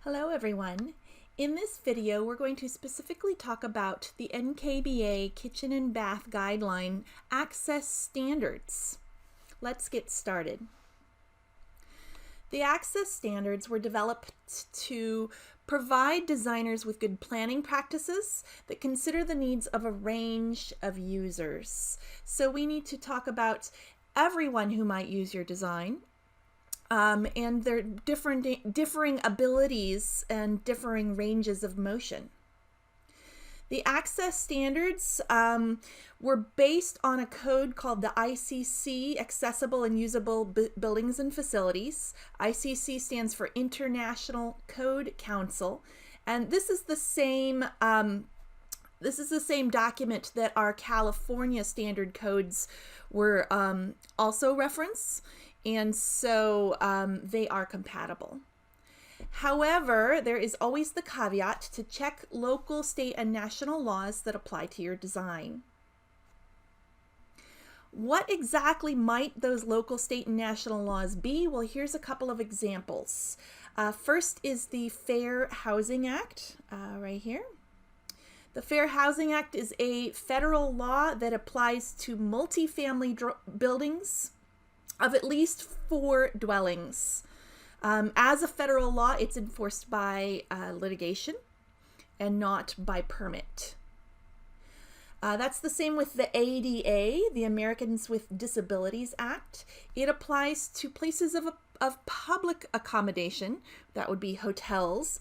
Hello everyone. In this video we're going to specifically talk about the NKBA Kitchen and Bath Guideline Access Standards. Let's get started. The access standards were developed to provide designers with good planning practices that consider the needs of a range of users. So we need to talk about everyone who might use your design, and their differing abilities and differing ranges of motion. The access standards were based on a code called the ICC, Accessible and Usable Buildings and Facilities. ICC stands for International Code Council, and this is the same document that our California standard codes were also referenced. And so they are compatible. However, there is always the caveat to check local, state, and national laws that apply to your design. What exactly might those local, state, and national laws be? Well, here's a couple of examples. First is the Fair Housing Act, right here. The Fair Housing Act is a federal law that applies to multifamily buildings of at least 4 dwellings. As a federal law, it's enforced by litigation and not by permit. That's the same with the ADA, the Americans with Disabilities Act. It applies to places of public accommodation, that would be hotels,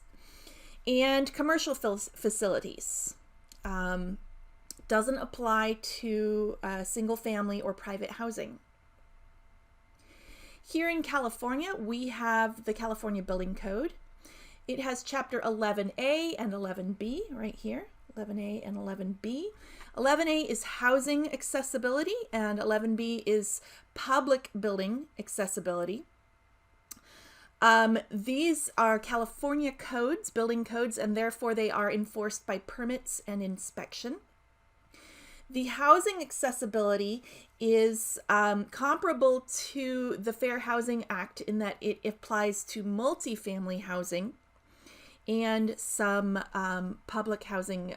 and commercial facilities. Doesn't apply to single family or private housing. Here in California, we have the California Building Code. It has Chapter 11A and 11B right here, 11A and 11B. 11A is housing accessibility and 11B is public building accessibility. These are California codes, building codes, and therefore they are enforced by permits and inspection. The housing accessibility is comparable to the Fair Housing Act in that it applies to multifamily housing and some public housing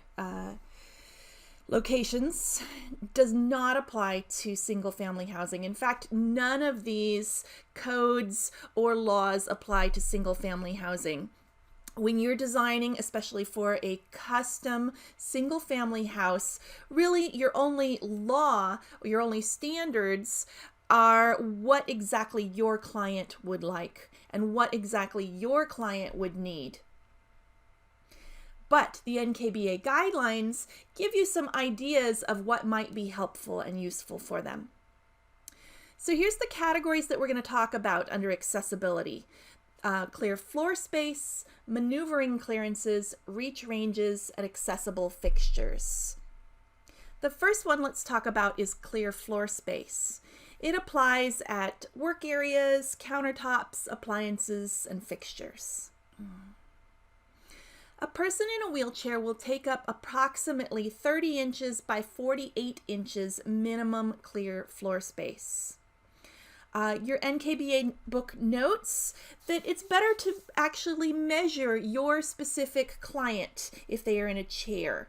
locations. Does not apply to single family housing. In fact, none of these codes or laws apply to single family housing. When you're designing, especially for a custom single family house, really your only law or your only standards are what exactly your client would like and what exactly your client would need. But the NKBA guidelines give you some ideas of what might be helpful and useful for them. So here's the categories that we're going to talk about under accessibility. Clear floor space, maneuvering clearances, reach ranges, and accessible fixtures. The first one let's talk about is clear floor space. It applies at work areas, countertops, appliances, and fixtures. A person in a wheelchair will take up approximately 30 inches by 48 inches minimum clear floor space. Your NKBA book notes that it's better to actually measure your specific client if they are in a chair.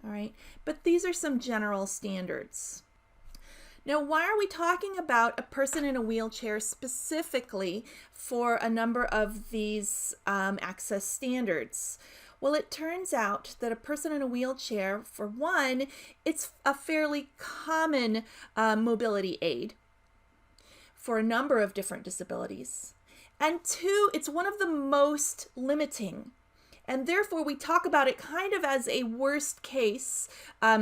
All right, but these are some general standards. Now, why are we talking about a person in a wheelchair specifically for a number of these access standards? Well, it turns out that a person in a wheelchair, for one, it's a fairly common mobility aid for a number of different disabilities. And 2, it's one of the most limiting. And therefore, we talk about it kind of as a worst case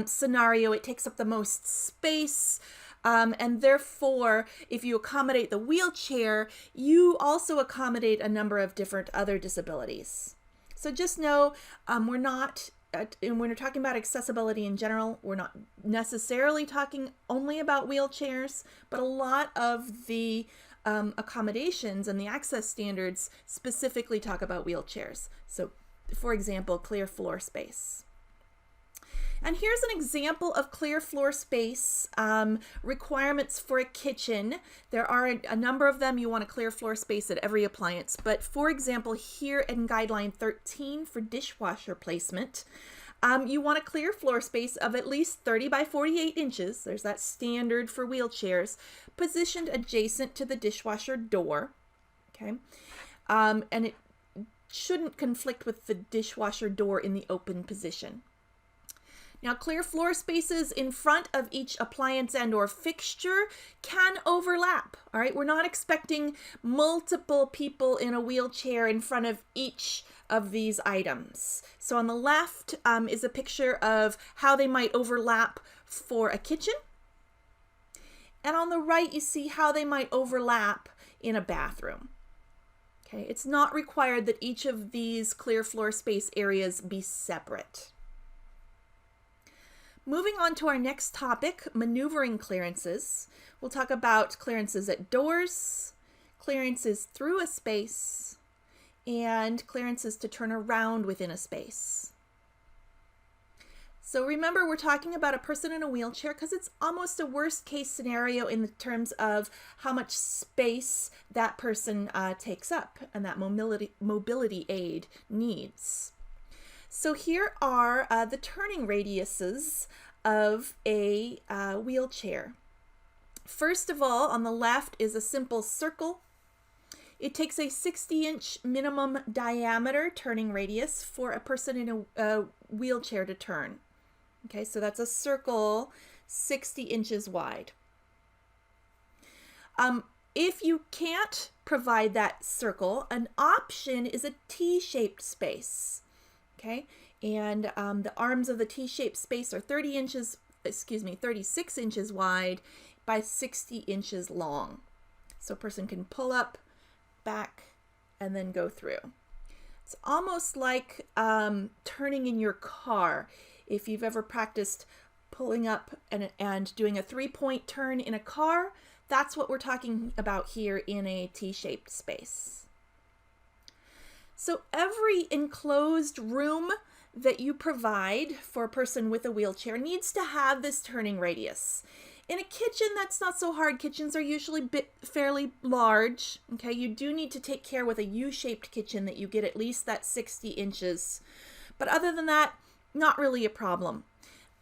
scenario. It takes up the most space. And therefore, if you accommodate the wheelchair, you also accommodate a number of different other disabilities. So just know when we're talking about accessibility in general, we're not necessarily talking only about wheelchairs, but a lot of the accommodations and the access standards specifically talk about wheelchairs. So, for example, clear floor space. And here's an example of clear floor space requirements for a kitchen. There are a number of them. You want a clear floor space at every appliance. But for example, here in Guideline 13 for dishwasher placement, you want a clear floor space of at least 30 by 48 inches. There's that standard for wheelchairs, positioned adjacent to the dishwasher door. Okay, and it shouldn't conflict with the dishwasher door in the open position. Now, clear floor spaces in front of each appliance and or fixture can overlap. All right, we're not expecting multiple people in a wheelchair in front of each of these items. So on the left is a picture of how they might overlap for a kitchen. And on the right, you see how they might overlap in a bathroom. Okay, it's not required that each of these clear floor space areas be separate. Moving on to our next topic, maneuvering clearances. We'll talk about clearances at doors, clearances through a space, and clearances to turn around within a space. So remember, we're talking about a person in a wheelchair because it's almost a worst case scenario in terms of how much space that person takes up and that mobility aid needs. So here are the turning radiuses of a wheelchair. First of all, on the left is a simple circle. It takes a 60-inch minimum diameter turning radius for a person in a wheelchair to turn. Okay, so that's a circle 60 inches wide. If you can't provide that circle, an option is a T-shaped space. Okay, and the arms of the T-shaped space are 36 inches wide by 60 inches long. So a person can pull up, back, and then go through. It's almost like turning in your car. If you've ever practiced pulling up and doing a 3-point turn in a car, that's what we're talking about here in a T-shaped space. So every enclosed room that you provide for a person with a wheelchair needs to have this turning radius. In a kitchen, that's not so hard. Kitchens are usually fairly large. Okay, you do need to take care with a U-shaped kitchen that you get at least that 60 inches. But other than that, not really a problem.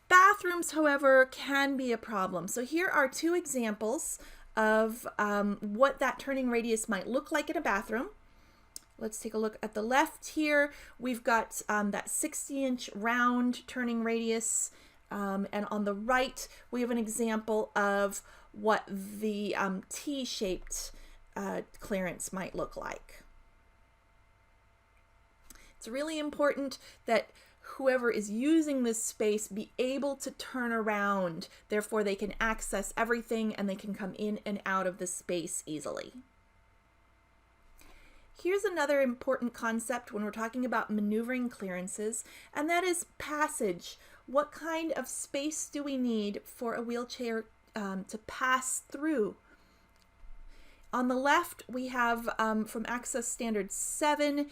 Bathrooms, however, can be a problem. So here are two examples of what that turning radius might look like in a bathroom. Let's take a look at the left here. We've got that 60-inch round turning radius. And on the right, we have an example of what the T-shaped clearance might look like. It's really important that whoever is using this space be able to turn around. Therefore, they can access everything and they can come in and out of the space easily. Here's another important concept when we're talking about maneuvering clearances, and that is passage. What kind of space do we need for a wheelchair to pass through? On the left, we have from Access Standard 7,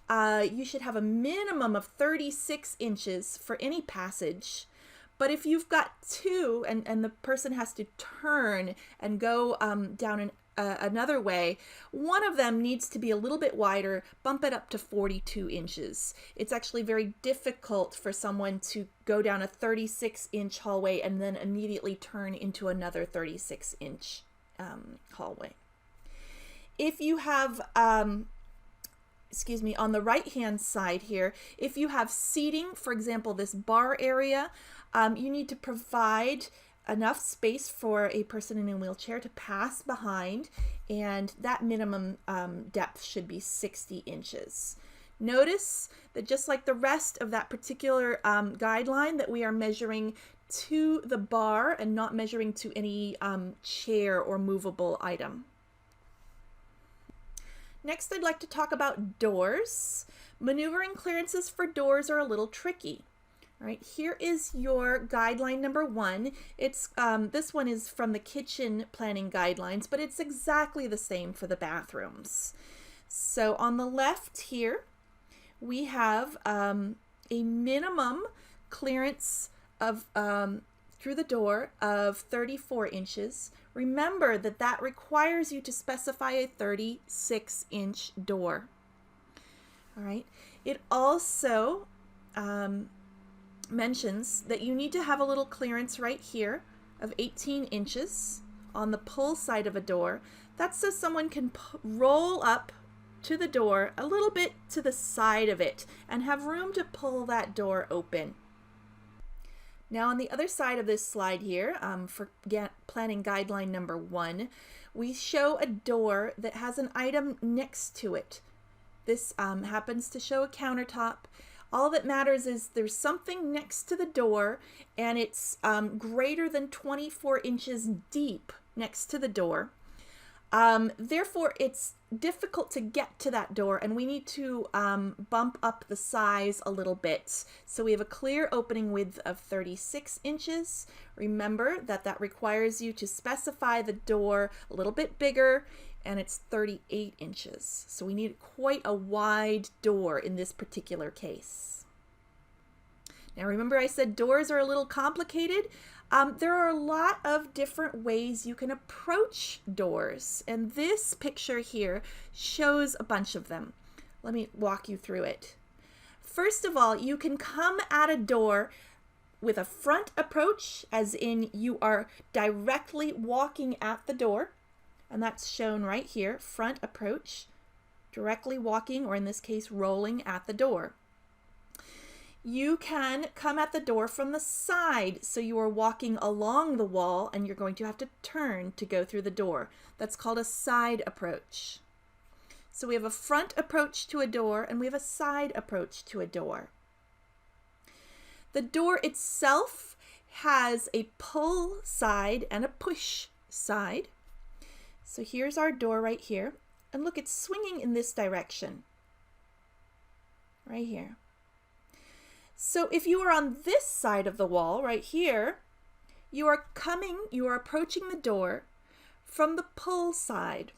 you should have a minimum of 36 inches for any passage. But if you've got two and the person has to turn and go down another way, one of them needs to be a little bit wider, bump it up to 42 inches. It's actually very difficult for someone to go down a 36-inch hallway and then immediately turn into another 36-inch hallway. If you have, on the right-hand side here, if you have seating, for example, this bar area, you need to provide enough space for a person in a wheelchair to pass behind, and that minimum depth should be 60 inches. Notice that just like the rest of that particular guideline, that we are measuring to the bar and not measuring to any chair or movable item. Next, I'd like to talk about doors. Maneuvering clearances for doors are a little tricky. All right, here is your guideline number 1. It's this one is from the kitchen planning guidelines, but it's exactly the same for the bathrooms. So on the left here, we have a minimum clearance of through the door of 34 inches. Remember that that requires you to specify a 36-inch door. All right. It also mentions that you need to have a little clearance right here of 18 inches on the pull side of a door. That's so someone can roll up to the door a little bit to the side of it and have room to pull that door open. Now on the other side of this slide here, for planning guideline number 1, we show a door that has an item next to it. This happens to show a countertop. All that matters is there's something next to the door, and it's greater than 24 inches deep next to the door. Therefore, it's difficult to get to that door, and we need to bump up the size a little bit. So we have a clear opening width of 36 inches. Remember that that requires you to specify the door a little bit bigger, and it's 38 inches. So we need quite a wide door in this particular case. Now remember I said doors are a little complicated. There are a lot of different ways you can approach doors, and this picture here shows a bunch of them. Let me walk you through it. First of all, you can come at a door with a front approach, as in you are directly walking at the door, and that's shown right here, front approach, directly walking, or in this case, rolling at the door. You can come at the door from the side, so you are walking along the wall and you're going to have to turn to go through the door. That's called a side approach. So we have a front approach to a door and we have a side approach to a door. The door itself has a pull side and a push side. So here's our door right here, and look, it's swinging in this direction, right here. So if you are on this side of the wall right here, you are approaching the door from the pull side.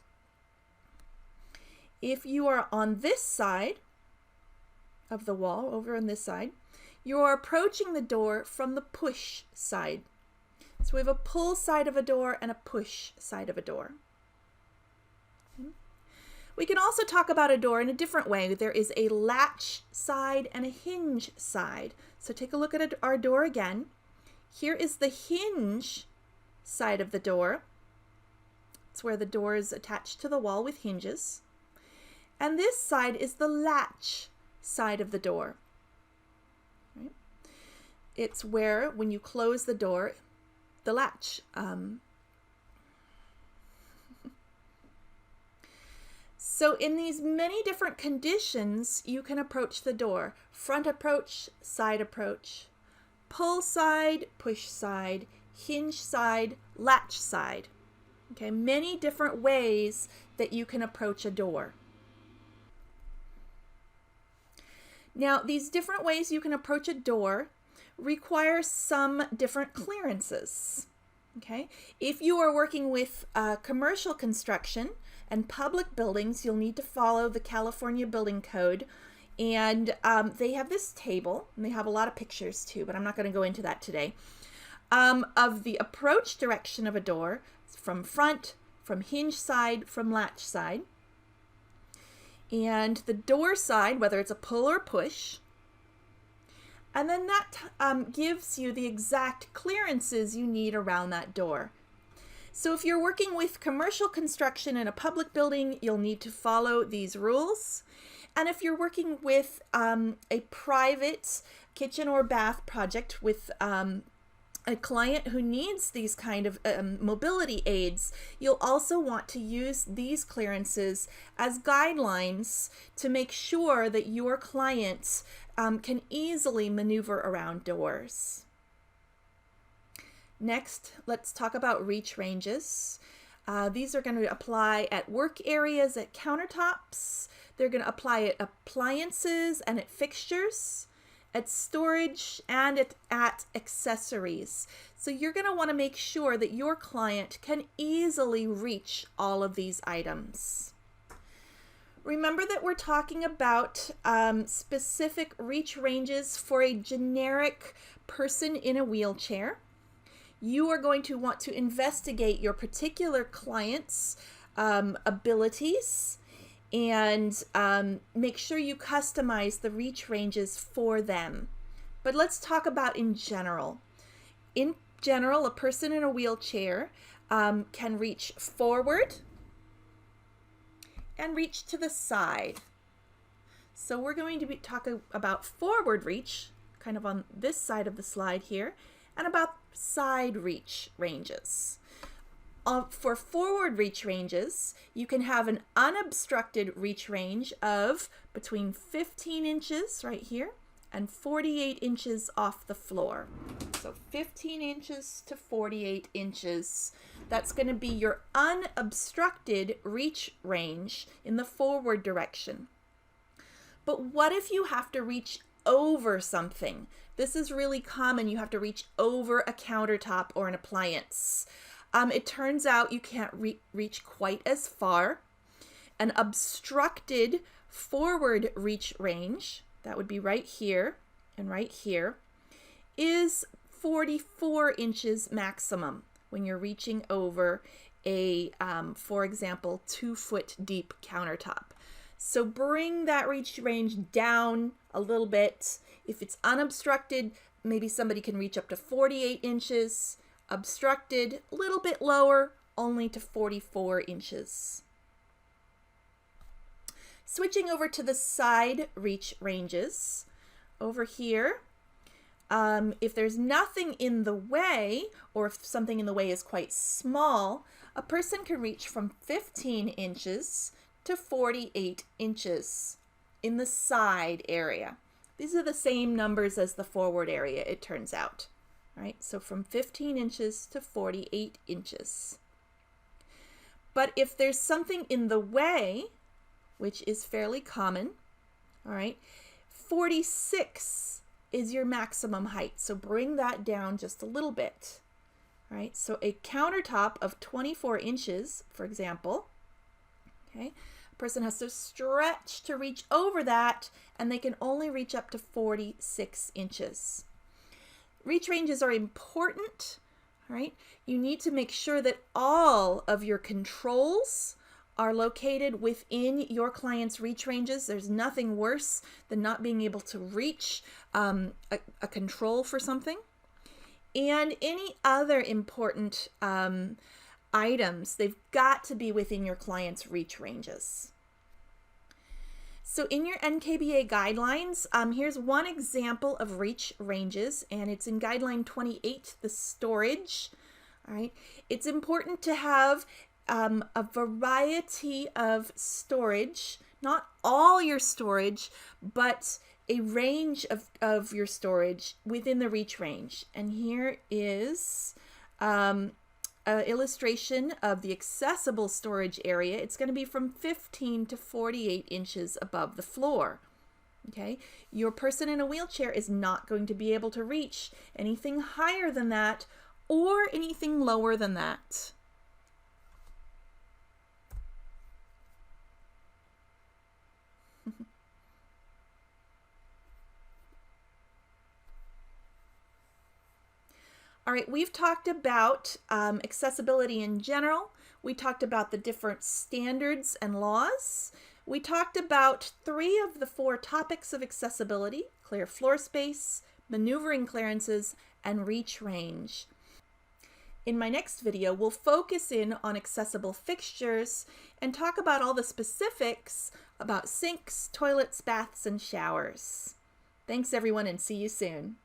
If you are on this side of the wall, over on this side, you are approaching the door from the push side. So we have a pull side of a door and a push side of a door. We can also talk about a door in a different way. There is a latch side and a hinge side. So take a look at our door again. Here is the hinge side of the door. It's where the door is attached to the wall with hinges. And this side is the latch side of the door. Right? It's where, when you close the door, the latch So in these many different conditions, you can approach the door. Front approach, side approach, pull side, push side, hinge side, latch side. Okay, many different ways that you can approach a door. Now, these different ways you can approach a door require some different clearances. Okay, if you are working with commercial construction and public buildings, you'll need to follow the California Building Code, and they have this table, and they have a lot of pictures too, but I'm not going to go into that today, of the approach direction of a door from front, from hinge side, from latch side, and the door side, whether it's a pull or push. And then that gives you the exact clearances you need around that door. So if you're working with commercial construction in a public building, you'll need to follow these rules. And if you're working with a private kitchen or bath project with a client who needs these kind of mobility aids, you'll also want to use these clearances as guidelines to make sure that your clients can easily maneuver around doors. Next, let's talk about reach ranges. These are going to apply at work areas, at countertops. They're going to apply at appliances and at fixtures, at storage, and at accessories. So you're going to want to make sure that your client can easily reach all of these items. Remember that we're talking about specific reach ranges for a generic person in a wheelchair. You are going to want to investigate your particular client's abilities and make sure you customize the reach ranges for them. But let's talk about in general. In general, a person in a wheelchair can reach forward and reach to the side. So we're going to be talking about forward reach, kind of on this side of the slide here, and about side reach ranges. For forward reach ranges, you can have an unobstructed reach range of between 15 inches right here and 48 inches off the floor. So 15 inches to 48 inches. That's going to be your unobstructed reach range in the forward direction. But what if you have to reach over something? This is really common. You have to reach over a countertop or an appliance. It turns out you can't reach quite as far. An obstructed forward reach range, that would be right here and right here, is 44 inches maximum when you're reaching over a, for example, 2-foot deep countertop. So bring that reach range down a little bit. If it's unobstructed, maybe somebody can reach up to 48 inches. Obstructed, a little bit lower, only to 44 inches. Switching over to the side reach ranges, over here, if there's nothing in the way, or if something in the way is quite small, a person can reach from 15 inches to 48 inches in the side area. These are the same numbers as the forward area, it turns out. All right, so from 15 inches to 48 inches. But if there's something in the way, which is fairly common, all right, 46 is your maximum height. So bring that down just a little bit. All right, so a countertop of 24 inches, for example, okay, a person has to stretch to reach over that, and they can only reach up to 46 inches. Reach ranges are important, all right? You need to make sure that all of your controls are located within your client's reach ranges. There's nothing worse than not being able to reach a control for something. And any other important items, they've got to be within your client's reach ranges. So in your NKBA guidelines, here's one example of reach ranges, and it's in guideline 28, the storage. All right, it's important to have a variety of storage, not all your storage, but a range of your storage within the reach range. And here is an illustration of the accessible storage area. It's going to be from 15 to 48 inches above the floor. Okay, your person in a wheelchair is not going to be able to reach anything higher than that or anything lower than that. All right, we've talked about accessibility in general. We talked about the different standards and laws. We talked about 3 of the 4 topics of accessibility: clear floor space, maneuvering clearances, and reach range. In my next video, we'll focus in on accessible fixtures and talk about all the specifics about sinks, toilets, baths, and showers. Thanks everyone, and see you soon.